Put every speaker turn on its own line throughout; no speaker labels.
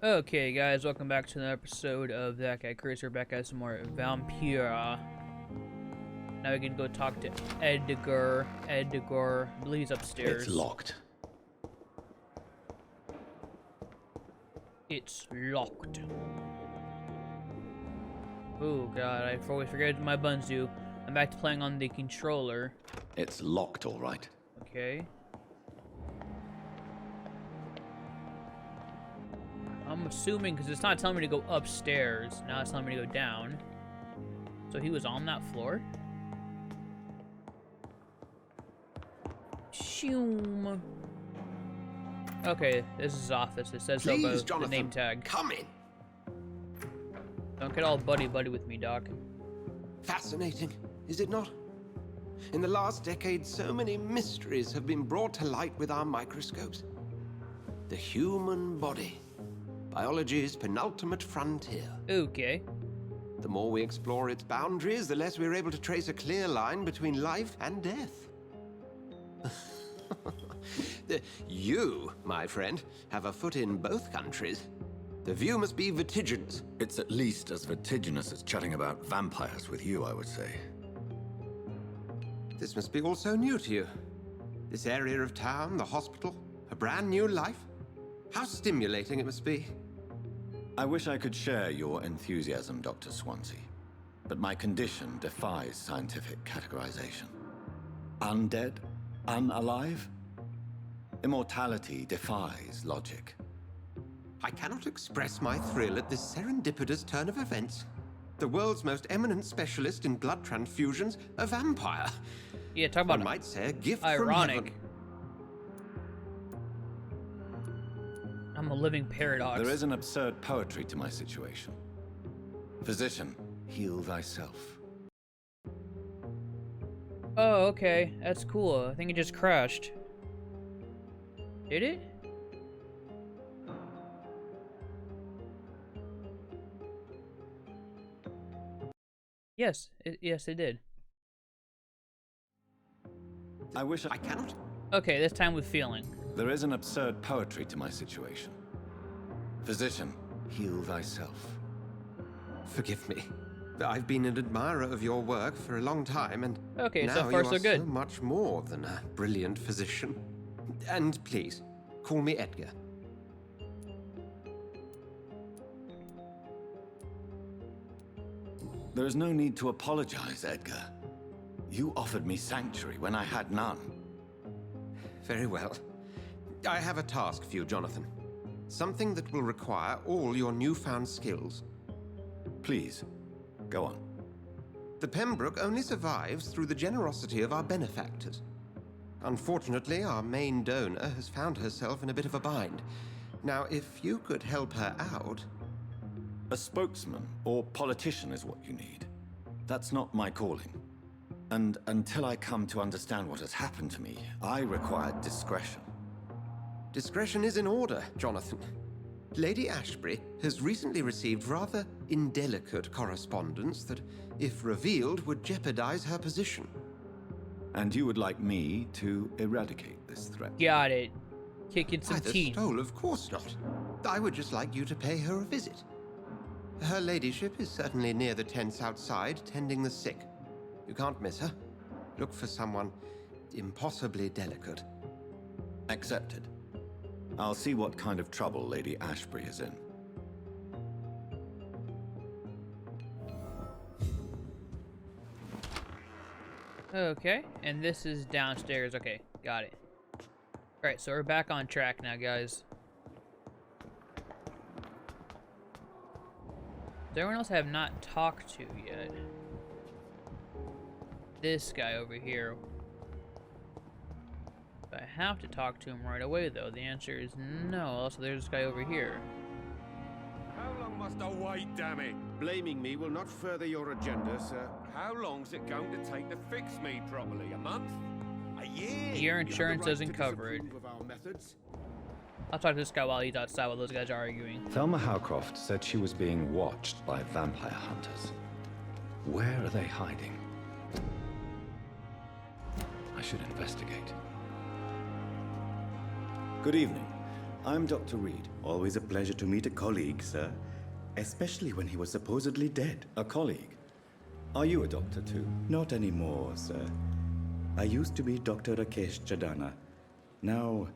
Okay, guys, welcome back to another episode of ThatGuyChris. We're back at some more VampYr. Now we can go talk to Edgar. I believe he's upstairs.
It's locked.
It's locked. Oh god, I always forget my buttons do. I'm back to playing on the controller.
It's locked, all right.
Okay. I'm assuming, because it's not telling me to go upstairs. Now it's telling me to go down. So he was on that floor? Shoom. Okay, this is his office. It says so
Please,
about
Jonathan,
the name tag.
come in.
Don't get all buddy-buddy with me, Doc.
Fascinating, is it not? In the last decade, so many mysteries have been brought to light with our microscopes. The human body. Biology's penultimate frontier.
Okay.
The more we explore its boundaries, the less we're able to trace a clear line between life and death. You, my friend, have a foot in both countries. The view must be vertiginous.
It's at least as vertiginous as chatting about vampires with you, I would say.
This must be all so new to you. This area of town, the hospital, a brand new life. How stimulating it must be.
I wish I could share your enthusiasm, Dr. Swansea, but my condition defies scientific categorization. Undead? Unalive? Immortality defies logic.
I cannot express my thrill at this serendipitous turn of events. The world's most eminent specialist in blood transfusions, a vampire.
Yeah, talk about
One might say a gift
ironic.
from heaven.
I'm a living paradox.
There is an absurd poetry to my situation. Physician, heal thyself.
Oh, okay. That's cool. I think it just crashed. Did it? Yes. Yes, it did.
I wish
I cannot.
Okay, this time with feeling.
There is an absurd poetry to my situation. Physician, heal thyself.
Forgive me. I've been an admirer of your work for a long time, and
Okay,
now
so far
you
so
are
good.
so much more than a brilliant physician. And please, call me Edgar.
There is no need to apologize, Edgar. You offered me sanctuary when I had none.
Very well. I have a task for you, Jonathan. Something that will require all your newfound skills.
Please, go on.
The Pembroke only survives through the generosity of our benefactors. Unfortunately, our main donor has found herself in a bit of a bind. Now, if you could help her out...
A spokesman or politician is what you need. That's not my calling. And until I come to understand what has happened to me, I require discretion.
Discretion is in order, Jonathan. Lady Ashbury has recently received rather indelicate correspondence that, if revealed, would jeopardize her position.
And you would like me to eradicate this threat?
Got it. Kicking some
By the
teeth.
stole, of course not. I would just like you to pay her a visit. Her ladyship is certainly near the tents outside, tending the sick. You can't miss her. Look for someone impossibly delicate.
Accepted. I'll see what kind of trouble Lady Ashbury is in.
Okay, and this is downstairs. Okay, got it. Alright, so we're back on track now, guys. Does everyone else I have not talked to yet? This guy over here. I have to talk to him right away, though. The answer is no. Also, there's this guy over here.
How long must I wait, damn it? Blaming me will not further your agenda, sir. How long's it going to take to fix me properly? A month? A year?
Your insurance doesn't cover it.
Of our methods?
I'll talk to this guy while he's outside while those guys are arguing.
Thelma Howcroft said she was being watched by vampire hunters. Where are they hiding? I should investigate. Good evening. I'm Dr. Reed.
Always a pleasure to meet a colleague, sir. Especially when he was supposedly dead.
A colleague. Are you a doctor too?
Not anymore, sir. I used to be Dr. Rakesh Chadana. Now,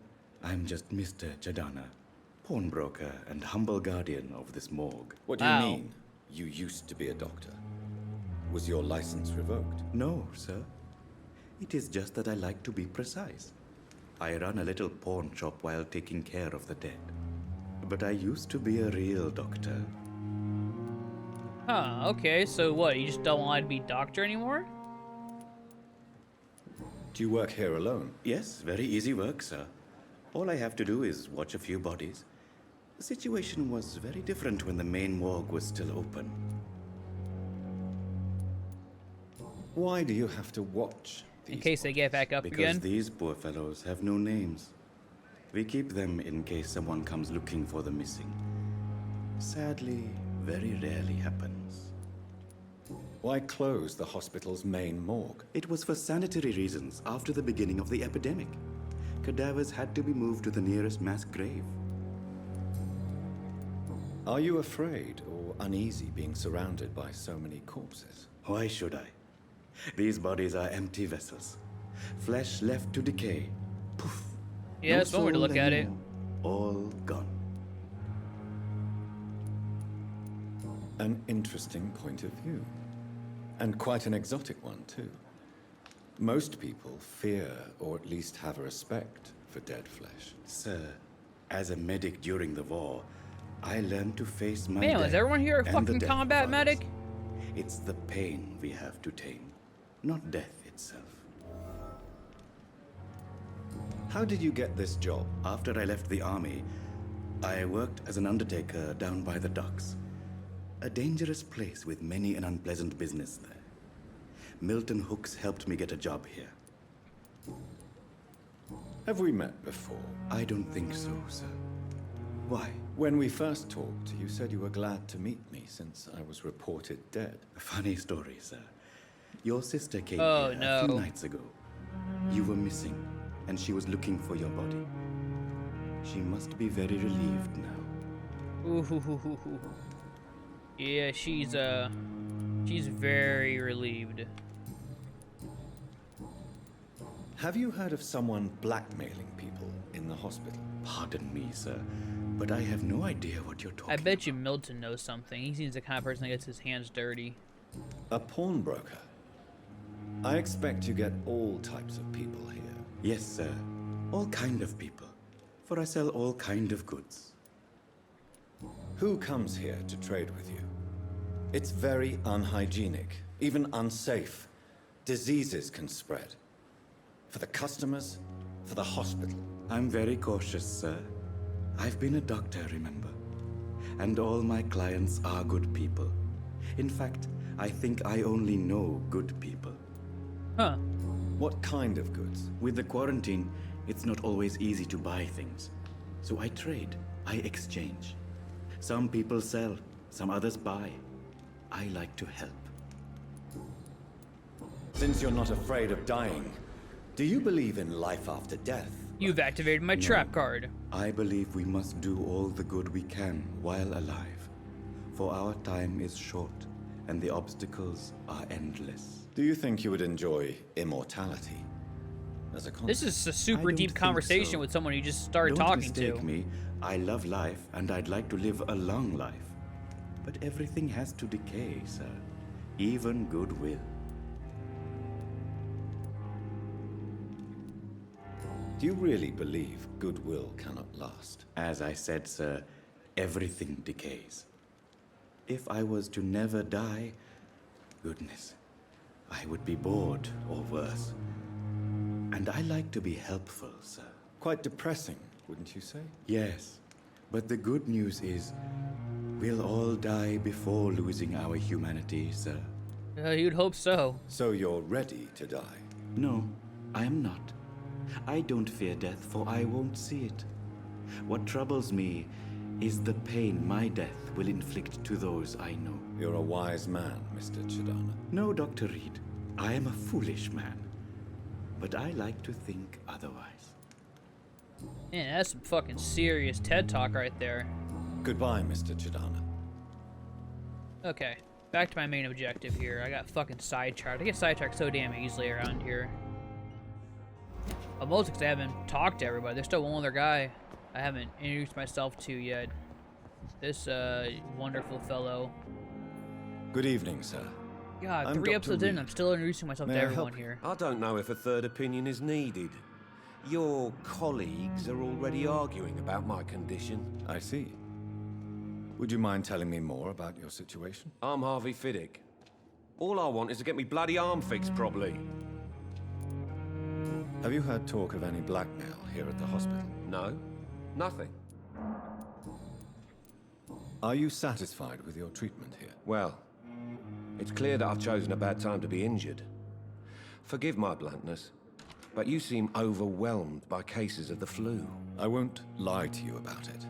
I'm just Mr. Chadana, pawnbroker and humble guardian of this morgue.
What do you
Wow.
mean, you used to be a doctor? Was your license revoked?
No, sir. It is just that I like to be precise. I run a little pawn shop while taking care of the dead. But I used to be a real doctor.
Huh, okay, so what, you just don't want to be doctor anymore?
Do you work here alone?
Yes, very easy work, sir. All I have to do is watch a few bodies. The situation was very different when the main morgue was still open.
Why do you have to watch
In
these
case they get back up
Because
again?
these poor fellows have no names. We keep them in case someone comes looking for the missing. Sadly, very rarely happens.
Why close the hospital's main morgue?
It was for sanitary reasons after the beginning of the epidemic. Cadavers had to be moved to the nearest mass grave.
Are you afraid or uneasy being surrounded by so many corpses?
Why should I? These bodies are empty vessels. Flesh left to decay. Poof.
Yeah,
No
that's one way to
soul
look at it.
anymore. All gone.
An interesting point of view. And quite an exotic one, too. Most people fear, or at least have a respect, for dead flesh.
Sir, as a medic during the war, I learned to face my
Man, was
death
everyone here a
and the
fucking
death of
combat
others.
medic?
It's the pain we have to tame, not death itself.
How did you get this job?
After I left the army, I worked as an undertaker down by the docks. A dangerous place with many an unpleasant business there. Milton Hooks helped me get a job here.
Have we met before?
I don't think so, sir. Why?
When we first talked, you said you were glad to meet me since I was reported dead.
A funny story, sir. Your sister came
Oh,
here a few
no.
nights ago. You were missing, and she was looking for your body. She must be very relieved now.
Ooh. Yeah, she's very relieved.
Have you heard of someone blackmailing people in the hospital?
Pardon me, sir, but I have no idea what you're talking
I bet you Milton knows something. He seems the kind of person that gets his hands dirty.
A pawnbroker. I expect you get all types of people here.
Yes, sir. All kind of people. For I sell all kind of goods.
Who comes here to trade with you? It's very unhygienic, even unsafe. Diseases can spread. For the customers, for the hospital.
I'm very cautious, sir. I've been a doctor, remember? And all my clients are good people. In fact, I think I only know good people.
Huh.
What kind of goods?
With the quarantine, it's not always easy to buy things. So I trade, I exchange. Some people sell, some others buy. I like to help.
Since you're not afraid of dying, do you believe in life after death?
You've activated my trap card.
I believe we must do all the good we can while alive. For our time is short, and the obstacles are endless.
Do you think you would enjoy immortality as a concept?
This is a
I
super
don't
deep
think
conversation
so.
with someone you just started
Don't
talking
mistake
to.
me. I love life, and I'd like to live a long life. But everything has to decay, sir. Even goodwill.
Do you really believe goodwill cannot last?
As I said, sir, everything decays. If I was to never die, goodness, I would be bored or worse. And I like to be helpful, sir.
Quite depressing, wouldn't you say?
Yes, but the good news is we'll all die before losing our humanity, sir.
You'd hope so.
So you're ready to die?
No, I am not. I don't fear death, for I won't see it. What troubles me is the pain my death will inflict to those I know.
You're a wise man, Mr. Chidana.
No, Dr. Reed, I am a foolish man. But I like to think otherwise.
Man, that's some fucking serious TED Talk right there.
Goodbye, Mr. Chidana.
Okay, back to my main objective here. I got fucking sidetracked. I get sidetracked so damn easily around here. But mostly because I haven't talked to everybody. There's still one other guy I haven't introduced myself to yet. This wonderful fellow.
Good evening, sir.
God,
I'm
3
Dr.
episodes in,
Reed.
I'm still introducing myself
May
to
I
everyone
help you?
here.
I don't know if a third opinion is needed. Your colleagues are already arguing about my condition.
I see. Would you mind telling me more about your situation?
I'm Harvey Fiddick. All I want is to get me bloody arm fixed properly.
Have you heard talk of any blackmail here at the hospital?
No, nothing.
Are you satisfied with your treatment here?
Well, it's clear that I've chosen a bad time to be injured. Forgive my bluntness, but you seem overwhelmed by cases of the flu.
I won't lie to you about it.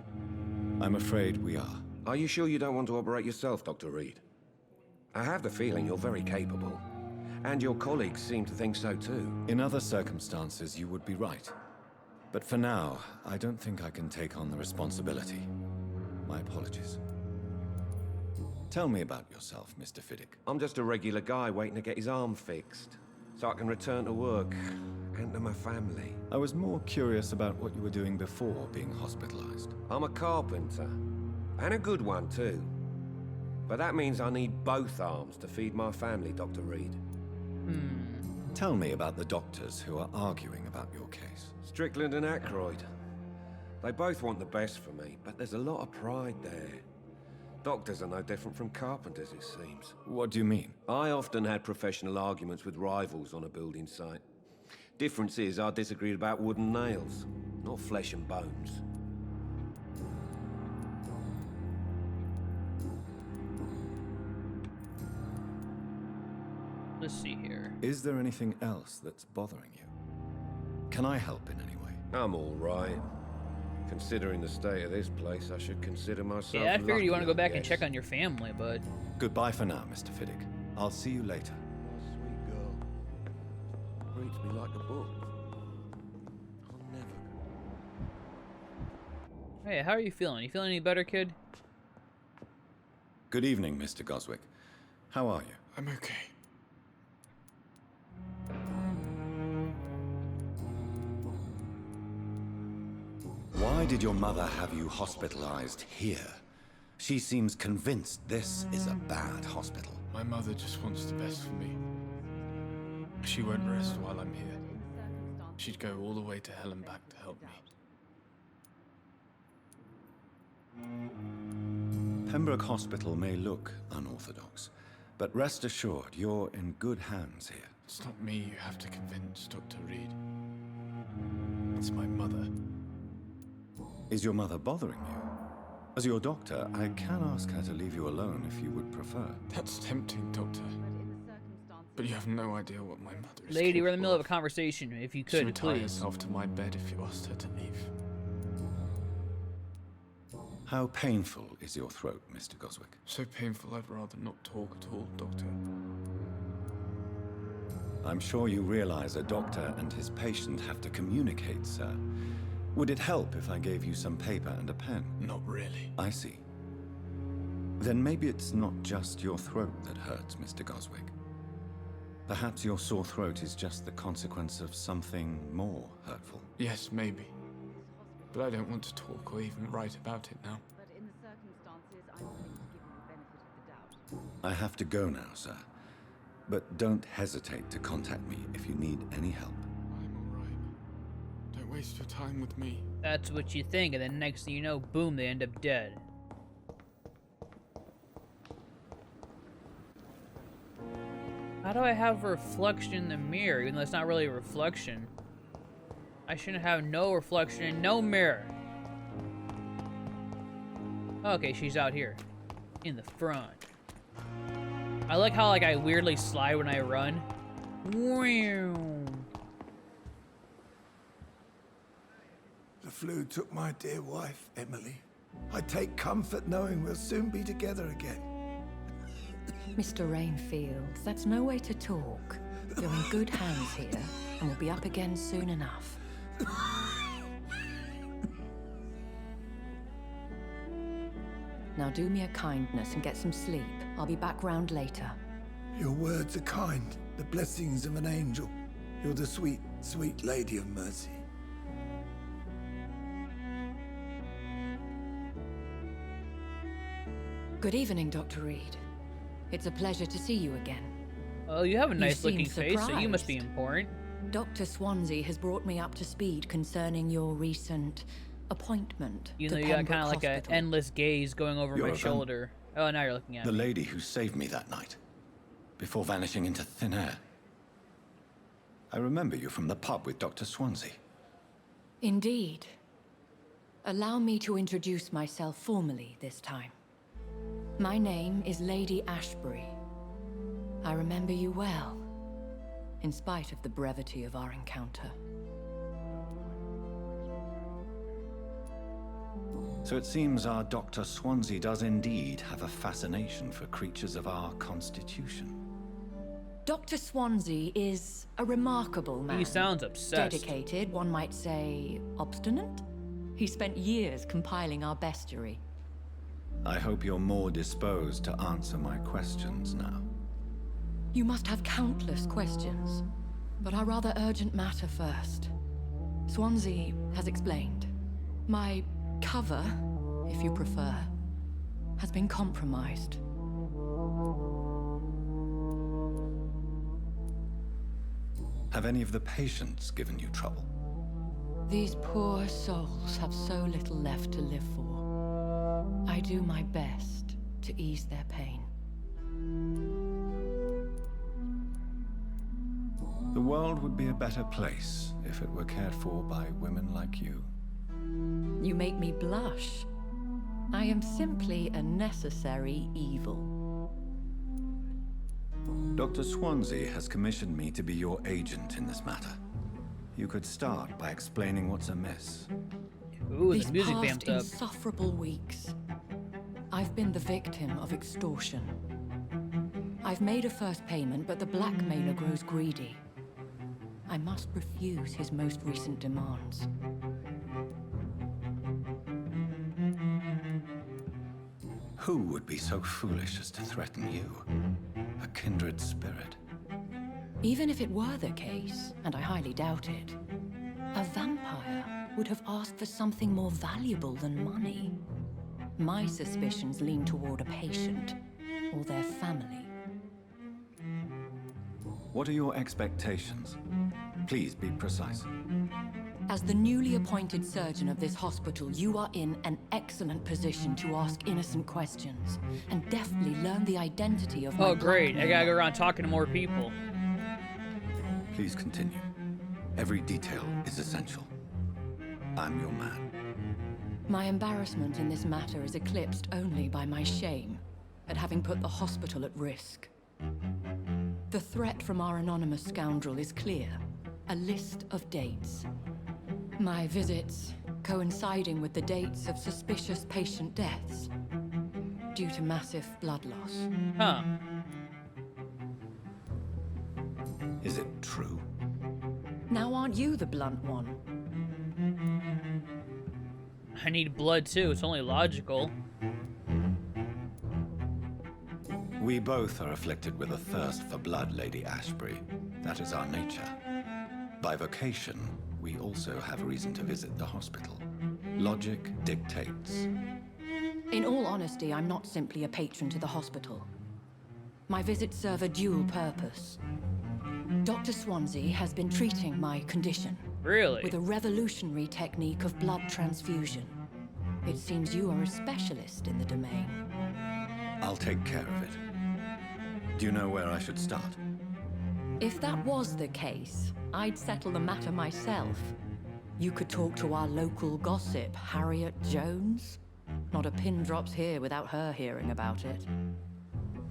I'm afraid we are.
Are you sure you don't want to operate yourself, Dr. Reed? I have the feeling you're very capable, and your colleagues seem to think so too.
In other circumstances, you would be right. But for now, I don't think I can take on the responsibility. My apologies. Tell me about yourself, Mr. Fiddick.
I'm just a regular guy waiting to get his arm fixed, so I can return to work and to my family.
I was more curious about what you were doing before being hospitalized.
I'm a carpenter, and a good one too. But that means I need both arms to feed my family, Dr. Reed.
Tell me about the doctors who are arguing about your case.
Strickland and Aykroyd. They both want the best for me, but there's a lot of pride there. Doctors are no different from carpenters, it seems.
What do you mean?
I often had professional arguments with rivals on a building site. Difference is, I disagreed about wooden nails, not flesh and bones.
Let's see here.
Is there anything else that's bothering you? Can I help in any way?
I'm all right. Considering the state of this place, I should consider myself
Yeah, I figured you want to go
lucky, I
back and check
guess.
on your family, but
Goodbye for now, Mr. Fiddick. I'll see you later.
My sweet girl. Reads me like a book. I'll never...
hey, how are you feeling? You feeling any better, kid?
Good evening, Mr. Goswick. How are you?
I'm okay.
Why did your mother have you hospitalized here? She seems convinced this is a bad hospital.
My mother just wants the best for me. She won't rest while I'm here. She'd go all the way to hell and back to help me.
Pembroke Hospital may look unorthodox, but rest assured you're in good hands here.
It's not me you have to convince, Dr. Reed. It's my mother.
Is your mother bothering you? As your doctor, I can ask her to leave you alone if you would prefer.
That's tempting, Doctor. But you have no idea what my mother is
Lady, we're in the middle of a
capable
conversation. If you
She
could,
would tie
please.
herself to my bed if you asked her to leave.
How painful is your throat, Mr. Goswick?
So painful I'd rather not talk at all, Doctor.
I'm sure you realize a doctor and his patient have to communicate, sir. Would it help if I gave you some paper and a pen?
Not really.
I see. Then maybe it's not just your throat that hurts, Mr. Goswick. Perhaps your sore throat is just the consequence of something more hurtful.
Yes, maybe. But I don't want to talk or even write about it now.
But in the circumstances, I'm willing to give you the benefit of the doubt.
I have to go now, sir. But don't hesitate to contact me if you need any help.
I'm alright. Don't waste your time with me.
That's what you think, and then next thing you know, boom, they end up dead. How do I have a reflection in the mirror, even though it's not really a reflection? I shouldn't have no reflection in no mirror. Okay, she's out here. In the front. I like how I weirdly slide when I run. Wow.
The flu took my dear wife, Emily. I take comfort knowing we'll soon be together again.
Mr. Rainfield, that's no way to talk. You're in good hands here, and we'll be up again soon enough. Now do me a kindness and get some sleep. I'll be back round later.
Your words are kind, the blessings of an angel. You're the sweet, sweet Lady of Mercy.
Good evening, Dr. Reed. It's a pleasure to see you again.
Oh, you have a
You
nice
seem
looking face, so you must be
surprised.
important.
Dr. Swansea has brought me up to speed concerning your recent appointment.
You
to
know, you got kind
Pembroke
of like an
Hospital.
endless gaze going over
You're
my
a
shoulder. Oh, now you're looking at
The
me.
lady who saved me that night, before vanishing into thin air. I remember you from the pub with Dr. Swansea.
Indeed. Allow me to introduce myself formally this time. My name is Lady Ashbury. I remember you well, in spite of the brevity of our encounter.
So it seems our Dr. Swansea does indeed have a fascination for creatures of our constitution.
Dr. Swansea is a remarkable man.
He sounds obsessed.
Dedicated, one might say obstinate. He spent years compiling our bestiary.
I hope you're more disposed to answer my questions now.
You must have countless questions, but our rather urgent matter first. Swansea has explained. My cover, if you prefer, has been compromised.
Have any of the patients given you trouble?
These poor souls have so little left to live for. I do my best to ease their pain.
The world would be a better place if it were cared for by women like you.
You make me blush. I am simply a necessary evil.
Dr. Swansea has commissioned me to be your agent in this matter. You could start by explaining what's amiss.
Ooh,
These
the music
past
vamped up.
insufferable weeks, I've been the victim of extortion. I've made a first payment, but the blackmailer grows greedy. I must refuse his most recent demands.
Who would be so foolish as to threaten you? A kindred spirit.
Even if it were the case, and I highly doubt it, a vampire would have asked for something more valuable than money. My suspicions lean toward a patient or their family.
What are your expectations? Please be precise.
As the newly appointed surgeon of this hospital, you are in an excellent position to ask innocent questions and deftly learn the identity of my
Oh, great. I
blackmailer.
gotta go around talking to more people.
Please continue. Every detail is essential. I'm your man.
My embarrassment in this matter is eclipsed only by my shame at having put the hospital at risk. The threat from our anonymous scoundrel is clear. A list of dates. My visits coinciding with the dates of suspicious patient deaths due to massive blood loss.
Huh.
Is it true?
Now aren't you the blunt one?
I need blood too. It's only logical.
We both are afflicted with a thirst for blood, Lady Ashbury. That is our nature. By vocation, we also have reason to visit the hospital. Logic dictates.
In all honesty, I'm not simply a patron to the hospital. My visits serve a dual purpose. Dr. Swansea has been treating my condition
Really?
with a revolutionary technique of blood transfusion. It seems you are a specialist in the domain.
I'll take care of it. Do you know where I should start?
If that was the case, I'd settle the matter myself. You could talk to our local gossip, Harriet Jones. Not a pin drops here without her hearing about it.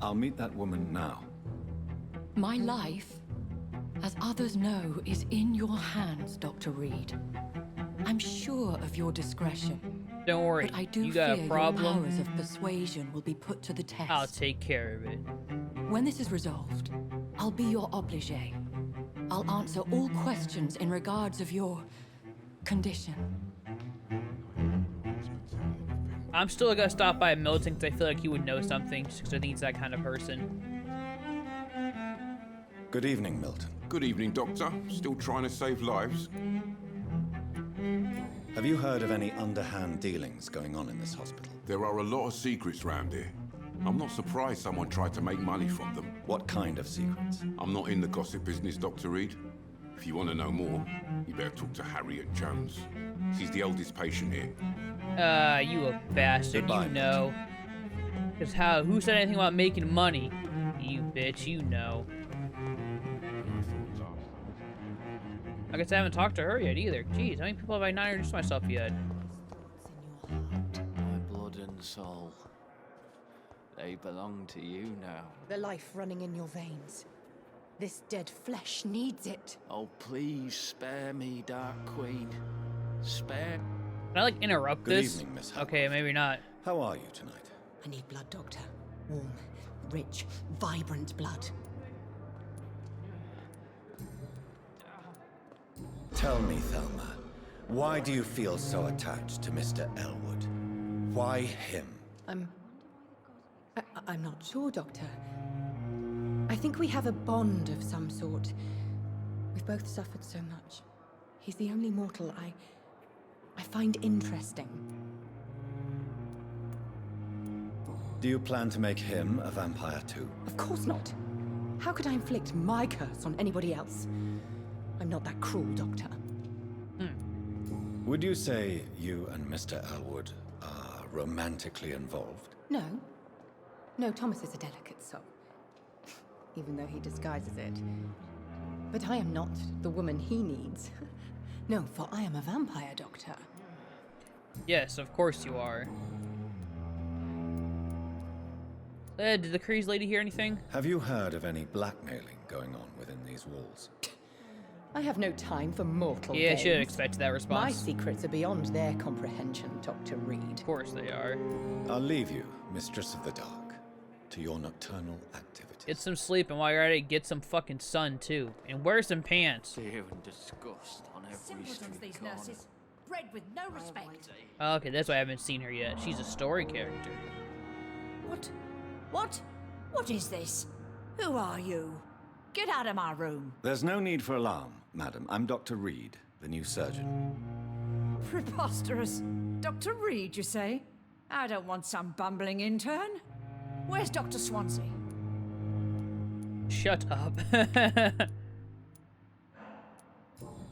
I'll meet that woman now.
My life, as others know, is in your hands, Dr. Reed. I'm sure of your discretion,
Don't worry.
but I do
You
fear
got a
your
problem?
powers of persuasion will be put to the test.
I'll take care of it.
When this is resolved, I'll be your obligé. I'll answer all questions in regards of your condition.
I'm still gonna stop by Milton because I feel like he would know something, just because I think he's that kind of person.
Good evening, Milton.
Good evening, Doctor. Still trying to save lives?
Have you heard of any underhand dealings going on in this hospital?
There are a lot of secrets round here. I'm not surprised someone tried to make money from them.
What kind of secrets?
I'm not in the gossip business, Dr. Reed. If you want to know more, you better talk to Harriet Jones. She's the oldest patient here.
You a bastard,
Goodbye,
you know. Cause who said anything about making money? You bitch, you know. I guess I haven't talked to her yet either. Jeez, how many people have I not introduced myself yet?
My blood and soul. They belong to you now.
The life running in your veins. This dead flesh needs it.
Oh, please spare me, Dark Queen. Spare.
Can I like interrupt
Good
this?
evening, Miss Howard.
Okay, maybe not.
How are you tonight?
I need blood, Doctor. Warm, rich, vibrant blood.
Tell me, Thelma, why do you feel so attached to Mr. Elwood? Why him?
I'm not sure, Doctor. I think we have a bond of some sort. We've both suffered so much. He's the only mortal I find interesting.
Do you plan to make him a vampire too?
Of course not. How could I inflict my curse on anybody else? I'm not that cruel, Doctor.
Would you say you and Mr. Elwood are romantically involved?
No. No, Thomas is a delicate soul. Even though he disguises it. But I am not the woman he needs. No, for I am a vampire, Doctor.
Yes, of course you are. Did the Kreese lady hear anything?
Have you heard of any blackmailing going on within these walls?
I have no time for mortal
Yeah, I
games.
should have expected that
My
response.
secrets are beyond their comprehension, Dr. Reed.
Of course they are.
I'll leave you, Mistress of the Dark, to your nocturnal activities.
Get some sleep, and while you're at it, get some fucking sun, too. And wear some pants.
Fear and disgust on every
Simpletons,
street
these
corner.
nurses. Bred with no respect.
Oh, okay, that's why I haven't seen her yet. She's a story character.
What? What? What is this? Who are you? Get out of my room.
There's no need for alarm, madam. I'm Dr. Reed, the new surgeon.
Preposterous. Dr. Reed, you say? I don't want some bumbling intern. Where's Dr. Swansea?
Shut up.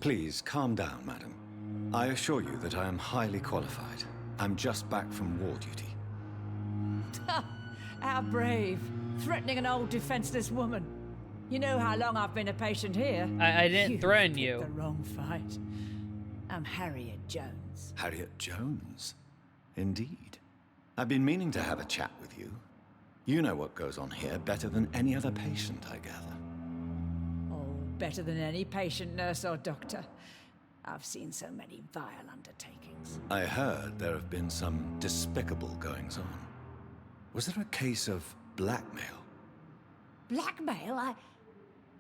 Please, calm down, madam. I assure you that I am highly qualified. I'm just back from war duty.
How brave. Threatening an old defenseless woman. You know how long I've been a patient here.
I didn't threaten
picked
you.
The wrong fight. I'm Harriet Jones.
Harriet Jones? Indeed. I've been meaning to have a chat with you. You know what goes on here better than any other patient, I gather.
Oh, better than any patient, nurse, or doctor. I've seen so many vile undertakings.
I heard there have been some despicable goings-on. Was there a case of blackmail?
Blackmail?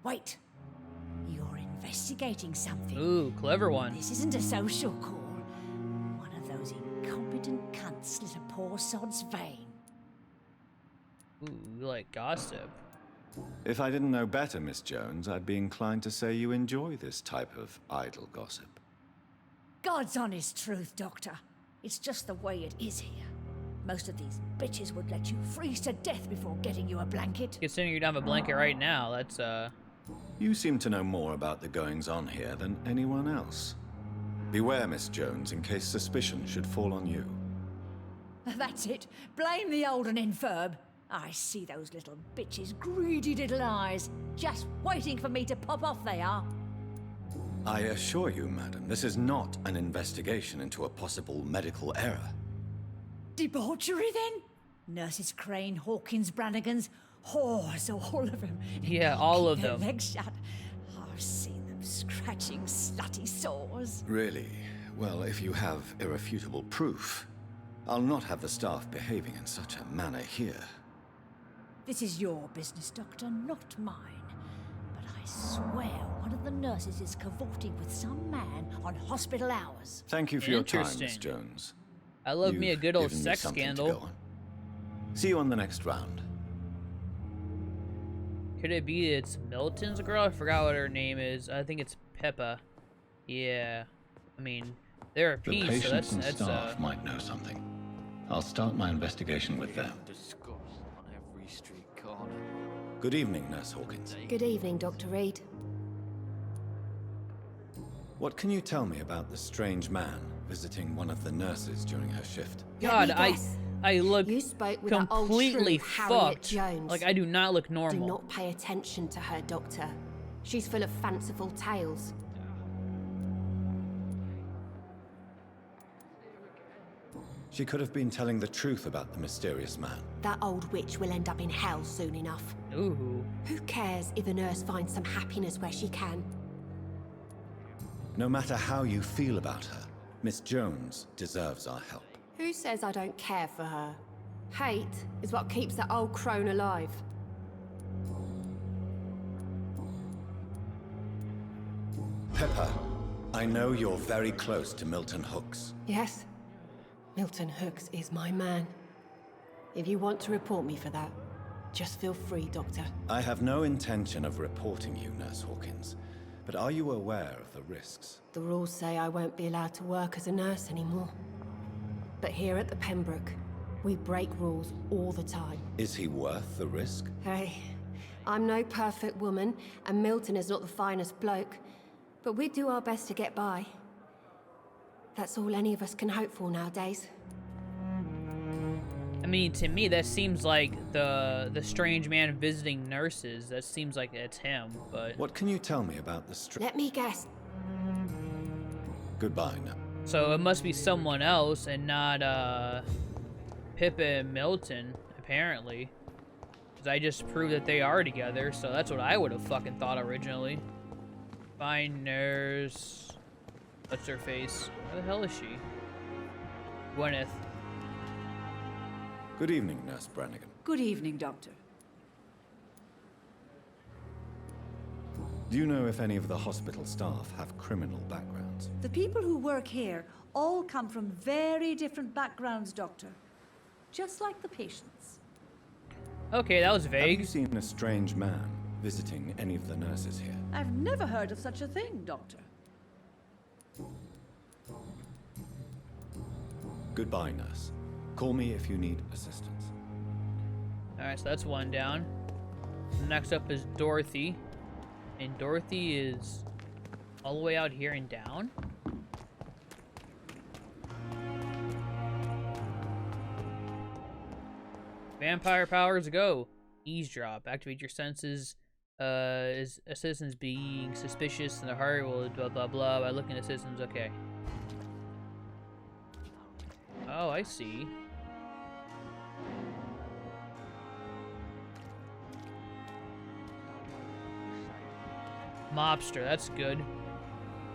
Wait. You're investigating something.
Ooh, clever one.
This isn't a social call. One of those incompetent cunts slit a poor sod's vein.
Ooh, you like gossip.
If I didn't know better, Miss Jones, I'd be inclined to say you enjoy this type of idle gossip.
God's honest truth, Doctor. It's just the way it is here. Most of these bitches would let you freeze to death before getting you a blanket.
Considering you don't have a blanket right now, that's,
You seem to know more about the goings-on here than anyone else. Beware, Miss Jones, in case suspicion should fall on you.
That's it. Blame the old and infirm. I see those little bitches' greedy little eyes. Just waiting for me to pop off they are.
I assure you, madam, this is not an investigation into a possible medical error.
Debauchery, then? Nurses Crane, Hawkins, Brannigans, whores, all of them.
Yeah, all of
Keep their
them.
legs shut. I've seen them scratching slutty sores.
Really? Well, if you have irrefutable proof, I'll not have the staff behaving in such a manner here.
This is your business, Doctor, not mine. But I swear one of the nurses is cavorting with some man on hospital hours.
Thank you for your time, Miss
Interesting.
Jones.
I love me a
You've
good old
given me
sex
something to
scandal.
go on. See you on the next round.
Could it be it's Milton's girl? I forgot what her name is. I think it's Peppa. Yeah. I mean, they're a
The
piece, so
patients
that's
and staff might know something. I'll start my investigation with them.
Discuss on every street corner.
Good evening, Nurse Hawkins.
Good evening, Dr. Reed.
What can you tell me about the strange man visiting one of the nurses during her shift?
God,
Let me guess.
I look
You spoke with that old
completely
shrew, Harriet
fucked.
Jones.
Like I do not look
Do
normal.
not pay attention to her, Doctor. She's full of fanciful tales.
She could have been telling the truth about the mysterious man.
That old witch will end up in hell soon enough.
Ooh.
Who cares if a nurse finds some happiness where she can?
No matter how you feel about her, Miss Jones deserves our help.
Who says I don't care for her? Hate is what keeps that old crone alive.
Pepper, I know you're very close to Milton Hooks.
Yes, Milton Hooks is my man. If you want to report me for that, just feel free, Doctor.
I have no intention of reporting you, Nurse Hawkins, but are you aware of the risks?
The rules say I won't be allowed to work as a nurse anymore. But here at the Pembroke, we break rules all the time.
Is he worth the risk?
Hey, I'm no perfect woman, and Milton is not the finest bloke, but we do our best to get by. That's all any of us can hope for nowadays.
I mean, to me, that seems like the strange man visiting nurses. That seems like it's him, but...
What can you tell me about the
Let me guess.
Goodbye now.
So it must be someone else and not, Pippa and Milton, apparently. Because I just proved that they are together, so that's what I would have fucking thought originally. Fine nurse... What's her face? Where the hell is she? Gwyneth.
Good evening, Nurse Brannigan.
Good evening, Doctor.
Do you know if any of the hospital staff have criminal backgrounds?
The people who work here all come from very different backgrounds, Doctor. Just like the patients.
Okay, that was vague.
Have you seen a strange man visiting any of the nurses here?
I've never heard of such a thing, Doctor.
Goodbye, nurse. Call me if you need assistance.
Alright, so that's one down. Next up is Dorothy. And Dorothy is all the way out here and down. Vampire powers go. Eavesdrop. Activate your senses. Is a citizen's being suspicious and the heart will blah blah blah by looking at citizens. Okay. Oh, I see. Mobster, that's good.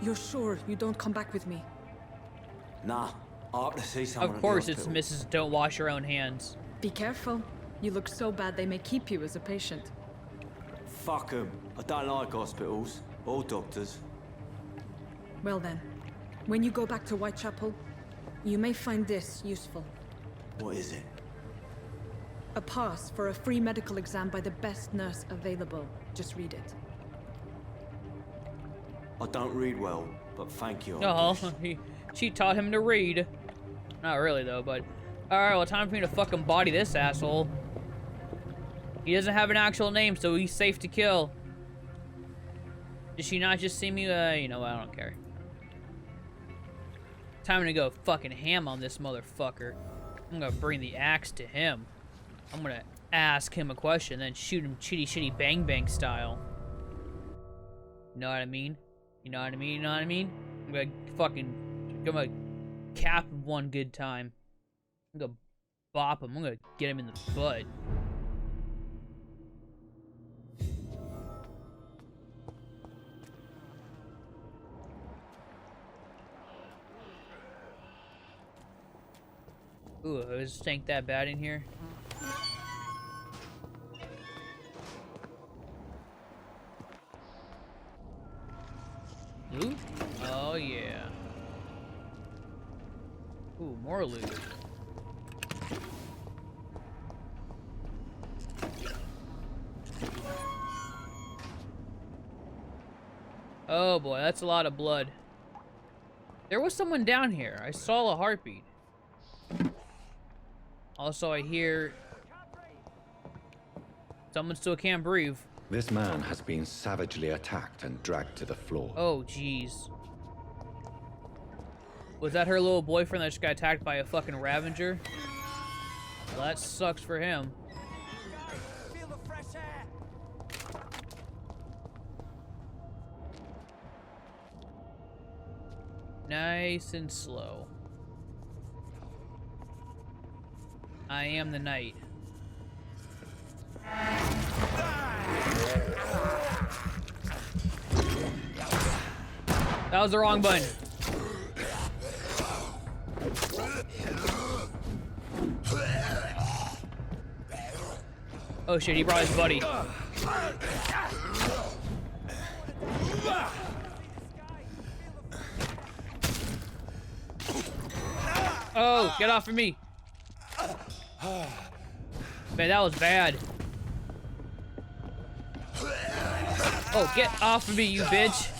You're sure you don't come back with me?
Nah, I have to see someone.
Of course it's Mrs. Don't Wash Your Own Hands.
Be careful. You look so bad they may keep you as a patient.
Fuck 'em. I don't like hospitals or doctors.
Well then, when you go back to Whitechapel, you may find this useful.
What is it?
A pass for a free medical exam by the best nurse available. Just read it.
I don't read well, but thank you.
Oh, she taught him to read. Not really though, but alright, well, time for me to fucking body this asshole. He doesn't have an actual name, so he's safe to kill. Did she not just see me? You know what, I don't care. Time to go fucking ham on this motherfucker. I'm gonna bring the axe to him. I'm gonna ask him a question, then shoot him chitty bang bang style. You know what I mean? You know what I mean? You know what I mean? I'm gonna cap him one good time. I'm gonna bop him. I'm gonna get him in the butt. Ooh, is this tank that bad in here? Loot? Oh yeah. Ooh, more loot. Oh boy, that's a lot of blood. There was someone down here. I saw a heartbeat. Also, I hear someone still can't breathe.
This man has been savagely attacked and dragged to the floor.
Oh, jeez. Was that her little boyfriend that just got attacked by a fucking Ravager? Well, that sucks for him.
Feel the fresh air.
Nice and slow. I am the knight. That was the wrong button. Oh shit, he brought his buddy. Oh, get off of me. Man, that was bad. Oh, get off of me, you bitch.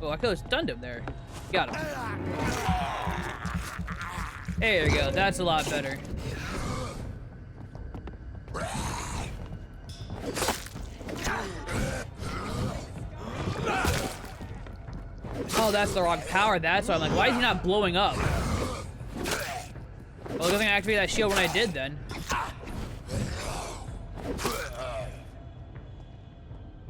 Oh, I could have stunned him there. Got him. There you go. That's a lot better. Oh, that's the wrong power. That's why I'm like, why is he not blowing up? Well, I think I activated that shield when I did then.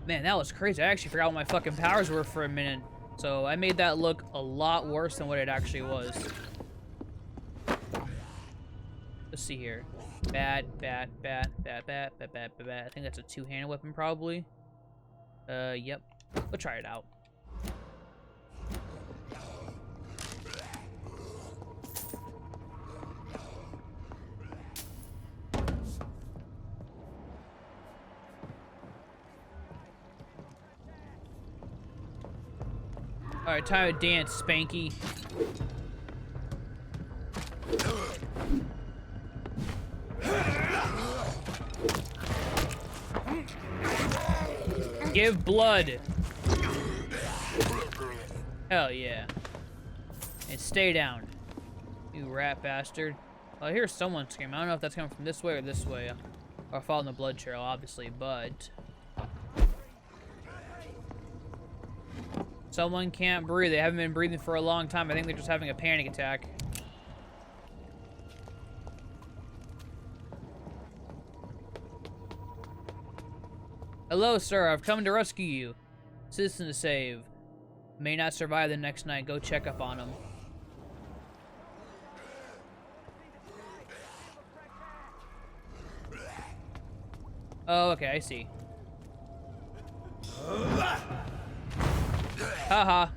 Man, that was crazy. I actually forgot what my fucking powers were for a minute. So I made that look a lot worse than what it actually was. Let's see here. Bad. I think that's a two-handed weapon, probably. Yep. We'll try it out. Alright, time to dance, Spanky. Give blood. Hell yeah. And stay down, you rat bastard. Well, I hear someone scream. I don't know if that's coming from this way or this way. Or following the blood trail, obviously, but... Someone can't breathe. They haven't been breathing for a long time. I think they're just having a panic attack. Hello, sir. I've come to rescue you. Citizen to save. May not survive the next night. Go check up on him. Oh, okay. I see. Haha.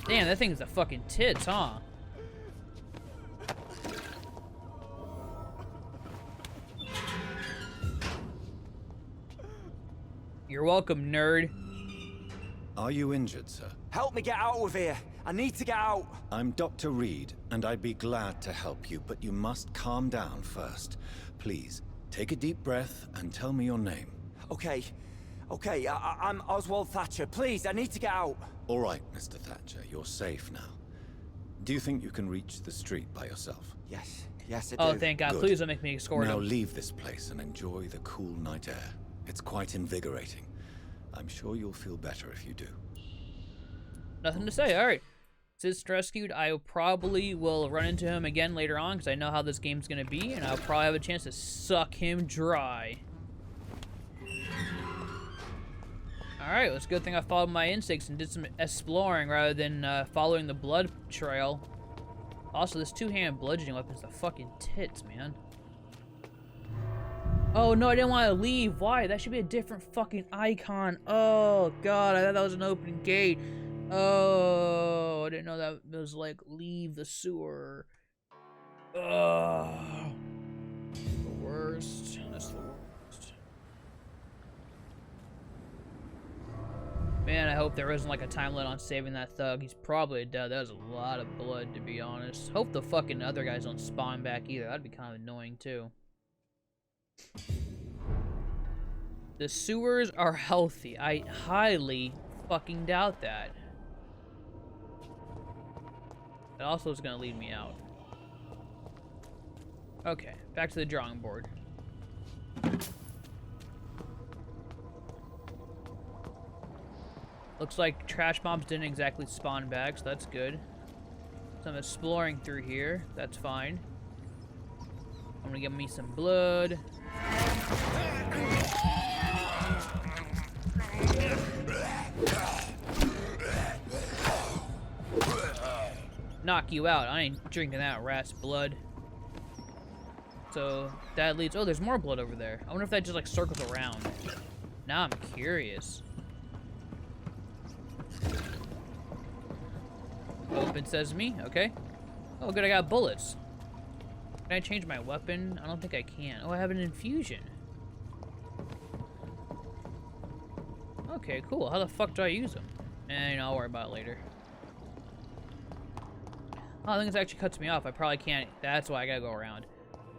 Damn, that thing's a fucking tits, huh? You're welcome, nerd.
Are you injured, sir?
Help me get out of here. I need to get out.
I'm Dr. Reed, and I'd be glad to help you, but you must calm down first. Please, take a deep breath and tell me your name.
Okay. I'm Oswald Thatcher. Please, I need to get out.
All right, Mr. Thatcher, you're safe now. Do you think you can reach the street by yourself?
Yes, I do.
Oh, thank God.
Good.
Please don't make me escort him.
Now leave this place and enjoy the cool night air. It's quite invigorating. I'm sure you'll feel better if you do.
Nothing to say. All right. Since rescued, I probably will run into him again later on because I know how this game's going to be, and I'll probably have a chance to suck him dry. Alright, well, it's a good thing I followed my instincts and did some exploring rather than following the blood trail. Also, this two-handed bludgeoning weapon's the fucking tits, man. Oh, no, I didn't want to leave. Why? That should be a different fucking icon. Oh, God, I thought that was an open gate. Oh, I didn't know that was like, leave the sewer. Ugh. The worst. That's the worst. Man, I hope there isn't like a time limit on saving that thug. He's probably dead. That was a lot of blood, to be honest. Hope the fucking other guys don't spawn back either. That'd be kind of annoying, too. The sewers are healthy. I highly fucking doubt that. That also is gonna lead me out. Okay, back to the drawing board. Looks like trash mobs didn't exactly spawn back, so that's good. So I'm exploring through here. That's fine. I'm gonna get me some blood. Knock you out. I ain't drinking that rat's blood. So that leads... Oh, there's more blood over there. I wonder if that just like circles around. Now I'm curious. Open sesame. Okay. Oh, good. I got bullets. Can I change my weapon? I don't think I can. Oh, I have an infusion. Okay, cool. How the fuck do I use them? And I'll worry about it later. Oh, I think this actually cuts me off. I probably can't. That's why I gotta go around.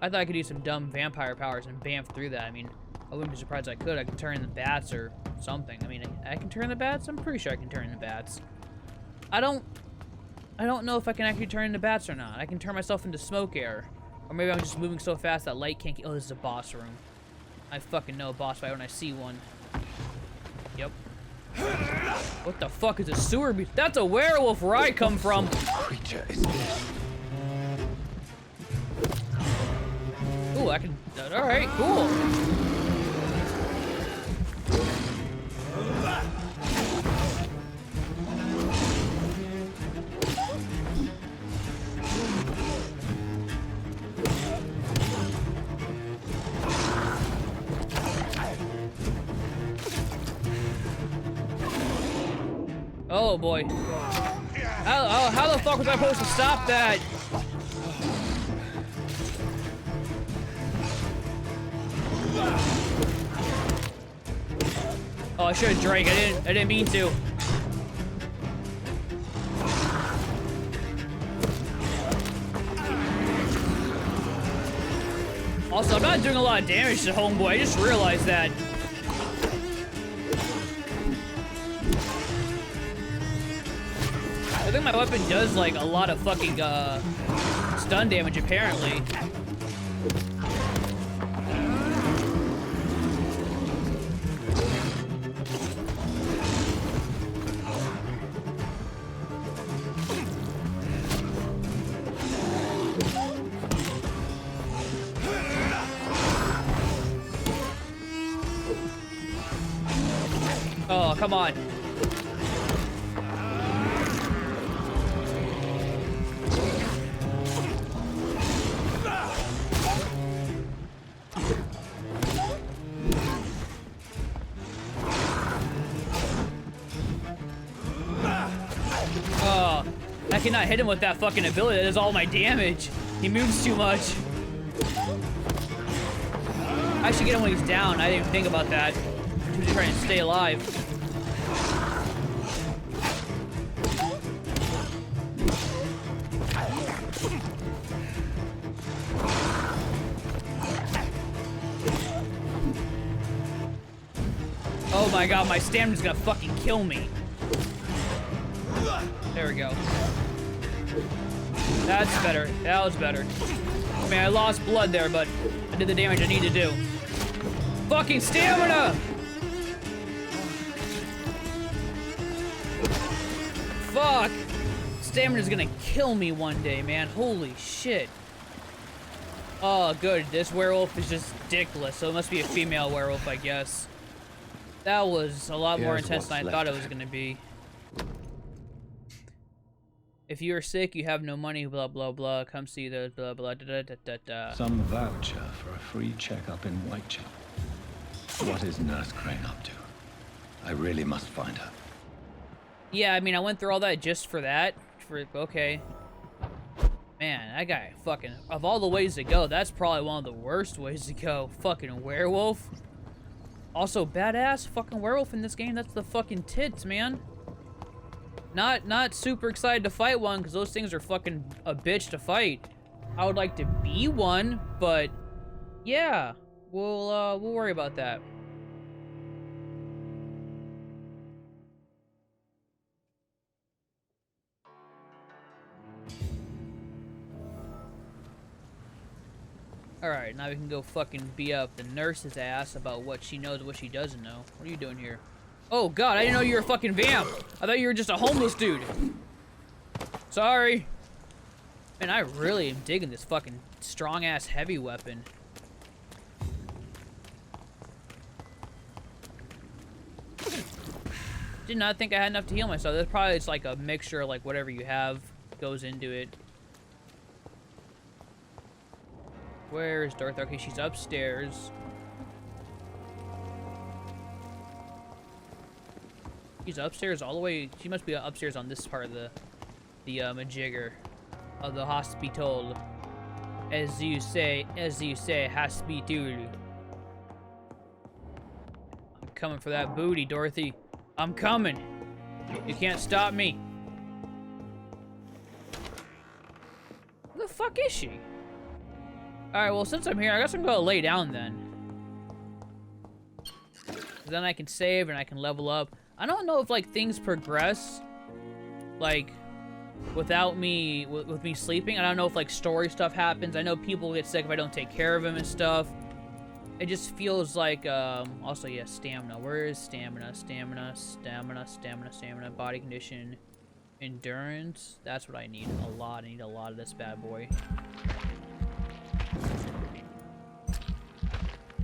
I thought I could use some dumb vampire powers and bamf through that. I mean, I wouldn't be surprised if I could. I could turn the bats or something. I mean, I can turn the bats? I'm pretty sure I can turn the bats. I don't know if I can actually turn into bats or not. I can turn myself into smoke air. Or maybe I'm just moving so fast that light can't... Oh, this is a boss room. I fucking know a boss fight when I see one. Yep. What the fuck is a sewer beast? That's a werewolf where I come from.
What creature is this?
Ooh, I can... Alright, cool. Oh boy. How the fuck was I supposed to stop that? Oh, I should have drank. I didn't mean to. Also, I'm not doing a lot of damage to homeboy. I just realized that. I think my weapon does like a lot of fucking stun damage apparently. Oh, come on. Oh, I cannot hit him with that fucking ability. That is all my damage. He moves too much. I should get him when he's down. I didn't even think about that. I'm just trying to stay alive. Oh my god, my stamina's gonna fucking kill me. There we go. That's better. That was better. I mean, I lost blood there, but I did the damage I need to do. Fucking stamina! Fuck! Stamina's gonna kill me one day, man. Holy shit. Oh, good. This werewolf is just dickless, so it must be a female werewolf, I guess. That was a lot more intense than I thought it was gonna be. If you are sick, you have no money, blah, blah, blah. Come see the blah, blah, da, da, da, da, da.
Some voucher for a free checkup in Whitechapel.
What is Nurse Crane up to? I really must find her.
Yeah, I mean, I went through all that just for that. Okay. Man, that guy fucking... Of all the ways to go, that's probably one of the worst ways to go. Fucking werewolf. Also, badass fucking werewolf in this game. That's the fucking tits, man. Not super excited to fight one, because those things are fucking a bitch to fight. I would like to be one, but yeah, we'll worry about that. Alright, now we can go fucking be up the nurse's ass about what she knows and what she doesn't know. What are you doing here? Oh god, I didn't know you were a fucking vamp! I thought you were just a homeless dude. Sorry. Man, I really am digging this fucking strong-ass heavy weapon. Did not think I had enough to heal myself. That's probably it's like a mixture of like whatever you have goes into it. Where is Dorothy? Okay, she's upstairs. She's upstairs all the way. She must be upstairs on this part of the majigger of the hospital. As you say, hospital. I'm coming for that booty, Dorothy. I'm coming. You can't stop me. Where the fuck is she? Alright, well, since I'm here, I guess I'm gonna lay down then. Then I can save and I can level up. I don't know if, like, things progress, like, without me, with me sleeping. I don't know if, like, story stuff happens. I know people get sick if I don't take care of them and stuff. It just feels like, also, yeah, stamina. Where is stamina? Stamina. Body condition. Endurance. That's what I need a lot. I need a lot of this bad boy.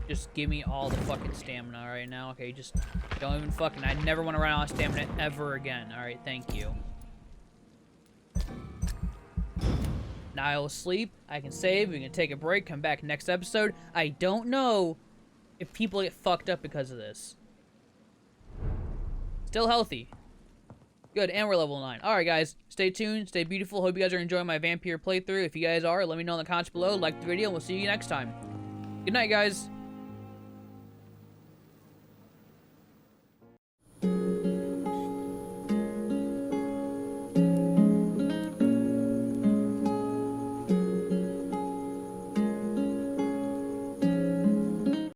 Just give me all the fucking stamina right now. Okay, just don't even fucking... I never want to run out of stamina ever again. Alright, thank you. Now I will sleep. I can save. We can take a break. Come back next episode. I don't know if people get fucked up because of this. Still healthy. Good, and we're level 9. Alright, guys. Stay tuned. Stay beautiful. Hope you guys are enjoying my VampYr playthrough. If you guys are, let me know in the comments below. Like the video, and we'll see you next time. Good night, guys.